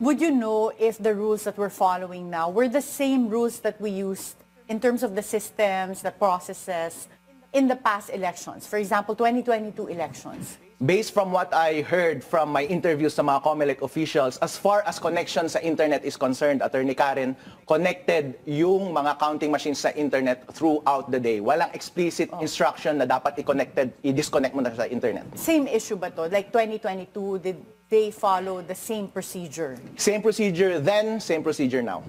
would you know if the rules that we're following now were the same rules that we used in terms of the systems, the processes in the past elections? For example, 2022 elections. Based from what I heard from my interviews sa mga COMELEC officials, as far as connection sa internet is concerned, Attorney Karen, connected yung mga counting machines sa internet throughout the day. Walang explicit instruction na dapat i-disconnect mo na sa internet. Same issue ba to? Like 2022, did they follow the same procedure? Same procedure then, same procedure now.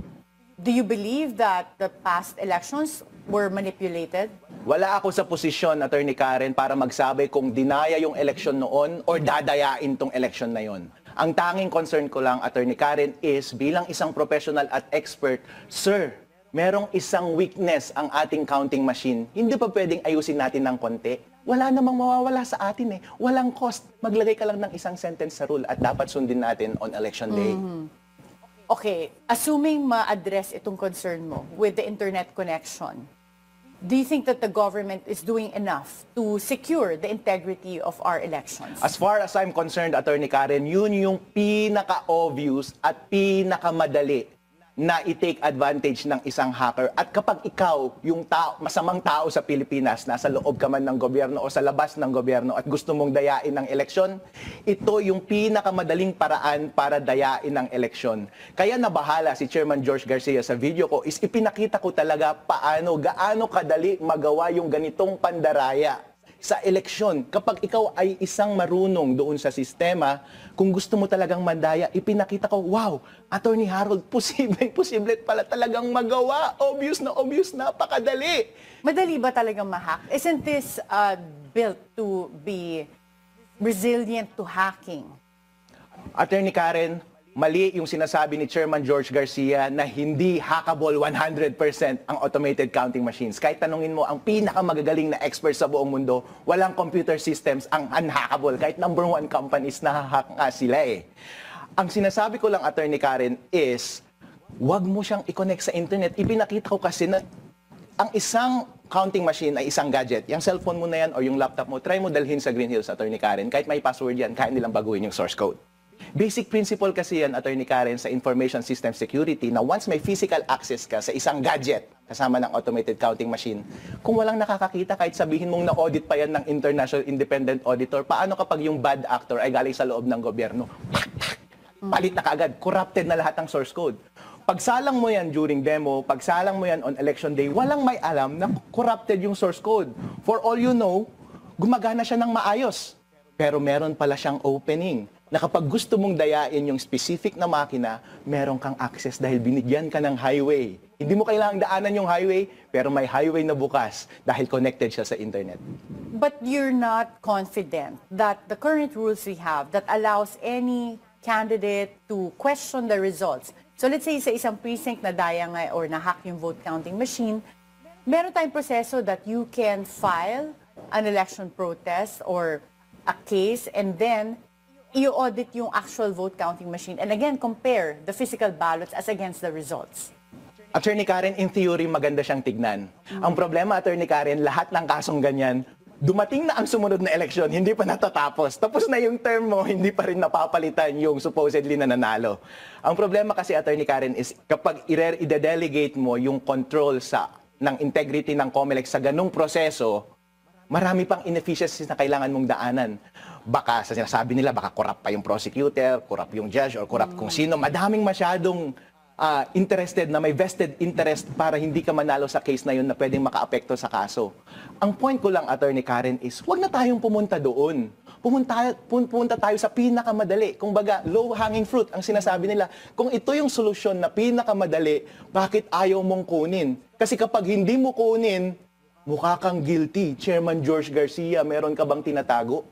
Do you believe that the past elections were manipulated? Wala ako sa posisyon, Attorney Karen, para magsabi kung dinaya yung eleksyon noon or dadayain tong eleksyon na yon. Ang tanging concern ko lang, Attorney Karen, is bilang isang professional at expert, sir, merong isang weakness ang ating counting machine. Hindi pa pwedeng ayusin natin ng konti. Wala namang mawawala sa atin eh. Walang cost. Maglagay ka lang ng isang sentence sa rule at dapat sundin natin on election day. Okay, assuming ma-address itong concern mo with the internet connection, do you think that the government is doing enough to secure the integrity of our elections? As far as I'm concerned, Attorney Karen, yun yung pinaka-obvious at pinaka-madali na i-take advantage ng isang hacker. At kapag ikaw, yung masamang tao sa Pilipinas, nasa loob ka man ng gobyerno o sa labas ng gobyerno at gusto mong dayain ng eleksyon, ito yung pinakamadaling paraan para dayain ng eleksyon. Kaya nabahala si Chairman George Garcia sa video ko is ipinakita ko talaga gaano kadali magawa yung ganitong pandaraya sa eleksyon. Kapag ikaw ay isang marunong doon sa sistema, kung gusto mo talagang mandaya, ipinakita ko, wow, Attorney Harold, posible pala talagang magawa. Obvious, napakadali. Madali ba talagang ma-hack? Isn't this built to be resilient to hacking? Attorney Karen, mali yung sinasabi ni Chairman George Garcia na hindi hackable 100% ang automated counting machines. Kahit tanungin mo ang pinakamagagaling na expert sa buong mundo, walang computer systems ang unhackable. Kahit #1 companies na hack nga sila eh. Ang sinasabi ko lang, Attorney Karen, is wag mo siyang i-connect sa internet. Ipinakita ko kasi na ang isang counting machine ay isang gadget. Yung cellphone mo na yan o yung laptop mo, try mo dalhin sa Green Hills, Attorney Karen. Kahit may password yan, kaya nilang baguhin yung source code. Basic principle kasi yan, Attorney Karen, sa information system security na once may physical access ka sa isang gadget kasama ng automated counting machine, kung walang nakakakita, kahit sabihin mong na-audit pa yan ng International Independent Auditor, paano kapag yung bad actor ay galing sa loob ng gobyerno? Palit na kaagad, corrupted na lahat ng source code. Pagsalang mo yan during demo, pagsalang mo yan on election day, walang may alam na corrupted yung source code. For all you know, gumagana siya ng maayos. Pero meron pala siyang opening na kapag gusto mong dayain yung specific na makina, meron kang access dahil binigyan ka ng highway. Hindi mo kailangang daanan yung highway, pero may highway na bukas dahil connected siya sa internet. But you're not confident that the current rules we have that allows any candidate to question the results. So let's say sa isang precinct na daya nga or na-hack yung vote counting machine, meron tayong proseso that you can file an election protest or a case and then i-audit yung actual vote counting machine and again, compare the physical ballots as against the results. Attorney Karen, in theory, maganda siyang tignan. Ang problema, Attorney Karen, lahat ng kasong ganyan, dumating na ang sumunod na eleksyon, hindi pa natatapos. Tapos na yung term mo, hindi pa rin napapalitan yung supposedly na nanalo. Ang problema kasi, Attorney Karen, is kapag i-delegate mo yung control ng integrity ng COMELEC sa ganung proseso, marami pang inefficiencies na kailangan mong daanan. Baka sa sinasabi nila, baka corrupt pa yung prosecutor, corrupt yung judge, or corrupt kung sino. Madaming masyadong interested na may vested interest para hindi ka manalo sa case na yun na pwedeng makaapekto sa kaso. Ang point ko lang, Attorney Karen, is wag na tayong pumunta doon. Pumunta tayo sa pinakamadali. Kung baga, low-hanging fruit ang sinasabi nila. Kung ito yung solusyon na pinakamadali, bakit ayaw mong kunin? Kasi kapag hindi mo kunin, mukha kang guilty. Chairman George Garcia, meron ka bang tinatago?